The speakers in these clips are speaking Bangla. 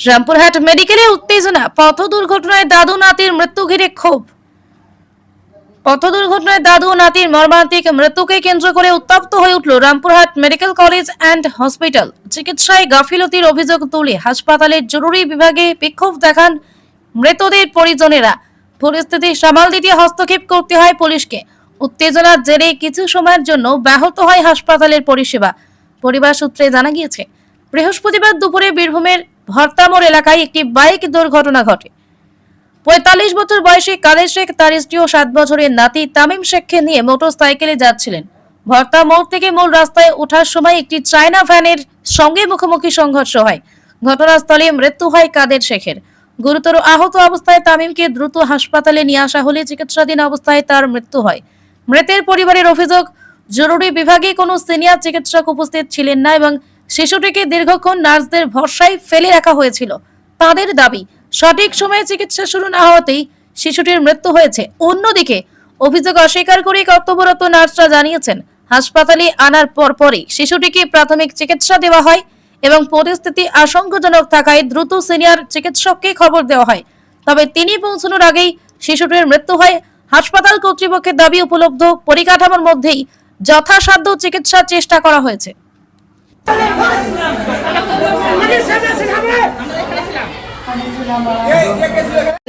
রামপুরহাট মেডিকেলে উত্তেজনা, পথ দুর্ঘটনায় দাদু নাতির মৃত্যু ঘিরে ক্ষোভ। পথ দুর্ঘটনায় দাদু ও নাতির মর্মান্তিক মৃত্যুকে কেন্দ্র করে উত্তপ্ত হয়ে উঠল Rampurhat medical college and hospital. চিকিৎসায় গাফিলতির অভিযোগ তুলে হাসপাতালের জরুরি বিভাগে বিক্ষোভ দেখান মৃতদের পরিজনেরা। পরিস্থিতি সামাল দিতে হস্তক্ষেপ করতে হয় পুলিশকে। উত্তেজনার জেরে কিছু সময়ের জন্য ব্যাহত হয় হাসপাতালের পরিষেবা। পরিবার সূত্রে জানা গিয়েছে, বৃহস্পতিবার দুপুরে বীরভূমের ভর্তামোড় এলাকায় একটি বাইক দুর্ঘটনা ঘটে। ৪৫ বছর বয়সী কাদের শেখ তার স্ত্রী ও 7 বছরের নাতি তামিম শেখকে নিয়ে মোটরসাইকেলে যাচ্ছিলেন। ভর্তা মোড় থেকে মূল রাস্তায় ওঠার সময় একটি চায়না ভ্যানের সঙ্গে মুখোমুখি সংঘর্ষ হয়। ঘটনাস্থলে মৃত্যু হয় কাদের শেখের। গুরুতর আহত অবস্থায় তামিমকে দ্রুত হাসপাতালে নিয়ে আসা হলে চিকিৎসাধীন অবস্থায় তার মৃত্যু হয়। মৃতের পরিবারের অভিযোগ, জরুরি বিভাগে কোনো সিনিয়র চিকিৎসক উপস্থিত ছিলেন না এবং শিশুটিকে দীর্ঘক্ষণ নার্সদের ভরসায় ফেলে রাখা হয়েছিল। তাদের দাবি, সঠিক সময়ে চিকিৎসা শুরু না হওয়াতেই শিশুটির মৃত্যু হয়েছে। অন্যদিকে অভিযোগ অস্বীকার করে কর্তব্যরত নার্সরা জানিয়েছেন, হাসপাতালে আনার পরপরই শিশুটিকে প্রাথমিক চিকিৎসা দেওয়া হয় এবং পরিস্থিতি আশঙ্কাজনক থাকায় দ্রুত সিনিয়র চিকিৎসককে খবর দেওয়া হয়। তবে তিনি পৌঁছানোর আগেই শিশুটির মৃত্যু হয়। হাসপাতাল কর্তৃপক্ষের দাবি, উপলব্ধ পরিকাঠামোর মধ্যেই যথাসাধ্য চিকিৎসার চেষ্টা করা হয়েছে।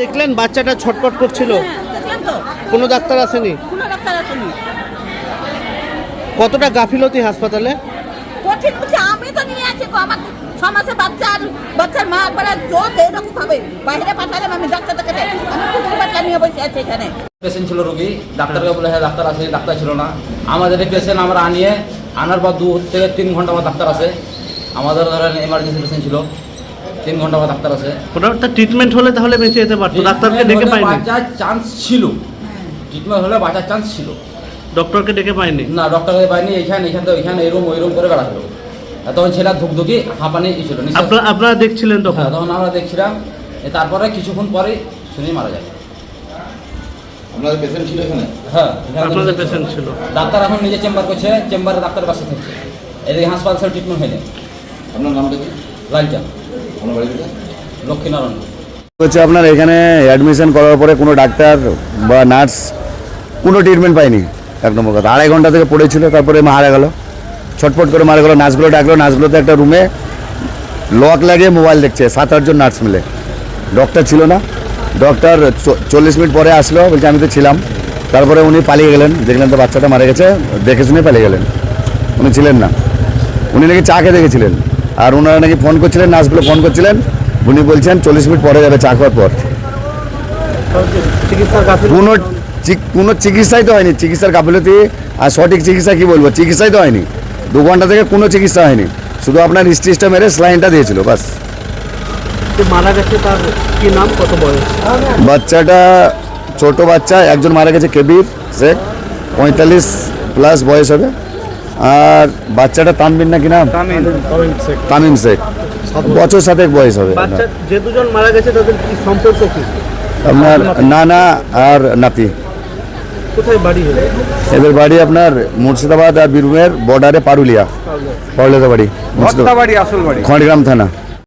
দেখলেন বাচ্চাটা ছটপট করছিল, কোনো ডাক্তার আসেনি? কতটা গাফিলতি হাসপাতালে? কঠিন হচ্ছে, আমি তো নিয়ে আছি আমার 6 মাসের বাচ্চার মা একবার জোর এরকম ভাবে বাইরে পাঠালাম আমি ডাক্তার দেখাতে, আমি কুকুর বাচ্চা নিয়ে বসে আছি এখানে। পেশেন্ট ছিল রোগী, ডাক্তারকে বলে হ্যাঁ ডাক্তার আছে, ডাক্তার ছিল না। আমাদের এই পেশেন্ট আমরা আনার পর 2 থেকে 3 ঘন্টা পর ডাক্তার আসে। আমাদের ধরেন এমার্জেন্সি পেশেন্ট ছিল, 3 ঘন্টা পর ডাক্তার আসে। ওটা ট্রিটমেন্ট হলে তাহলে বেঁচে যেতে পারতো, ডাক্তারকে ডেকে পাইনি? বাঁচার চান্স ছিল, ট্রিটমেন্ট হলে বাঁচার চান্স ছিল। ডক্টরকে ডেকে পাইনি? না, ডক্টরকে পাইনি। এখান থেকে ওইখানে এরম ওইরম করে বেড়াচ্ছিল। তখন ছেলে ধুকধুকি হাঁপানি ছিল। আপনারা দেখছিলেন তখন? হ্যাঁ, তখন আমরা দেখছিলাম। তারপরে কিছুক্ষণ পরে শুনেই মারা যায়। আপনাদের পেশেন্ট ছিল এখানে? হ্যাঁ, আপনাদের পেশেন্ট ছিল। ডাক্তার এখন নিজে চেম্বার করছে, চেম্বারে ডাক্তার বাসা থাকছে। এদিকে হাসপাতাল ট্রিটমেন্ট হয়নি। আপনার নামটা কি? লালচান। আপনার বাড়ি কোথায়? লক্ষ্মীনারায়ণ। হচ্ছে আপনার এখানে অ্যাডমিশন করার পরে কোনো ডাক্তার বা নার্স কোনো ট্রিটমেন্ট পায়নি। 1 নম্বর কথা, 2.5 ঘন্টা থেকে পড়েছিল, তারপরে মারা গেল, ছটফট করে মারা গেল। নার্সগুলো ডাকলো, নার্সগুলোতে একটা রুমে লক লাগিয়ে মোবাইল দেখছে 7-8 জন নার্স মিলে। ডক্টর ছিল না। ডক্টর 40 মিনিট পরে আসলো, বলছে আমি তো ছিলাম। তারপরে উনি পালিয়ে গেলেন, দেখলেন তো বাচ্চাটা মারা গেছে, দেখে শুনে পালিয়ে গেলেন। উনি ছিলেন না, উনি নাকি চা খেতে গেছিলেন। আর ওনারা নাকি ফোন করছিলেন, নার্সগুলো ফোন করছিলেন, উনি বলছেন 40 মিনিট পরে যাবে চা খাওয়ার পর। কোনো চিকিৎসাই তো হয়নি। চিকিৎসার গাফিলতি আর সঠিক চিকিৎসা কি বলবো, চিকিৎসাই তো হয়নি। 2 ঘন্টা থেকে কোনো চিকিৎসা হয়নি, শুধু আপনার স্টিচটা মেরে স্লাইনটা দিয়েছিল বাস। মারা গেছে তার কি নাম, কত বয়স? বাচ্চাটা ছোট বাচ্চা, একজন মারা গেছে কবির শেখ, 45+ বয়স হবে। আর বাচ্চাটা তানবিন নাকি নাম, তামিম শেখ, বছর 7 বয়স হবে। যে 2 জন মারা গেছে তাদের কি সম্পর্ক কি? আপনার নানা আর নাতি। কোথায় বাড়ি? এদের বাড়ি আপনার মুর্শিদাবাদ আর বীরভূমের বর্ডারে পারুলিয়া, বাড়ি, খড়গ্রাম থানা।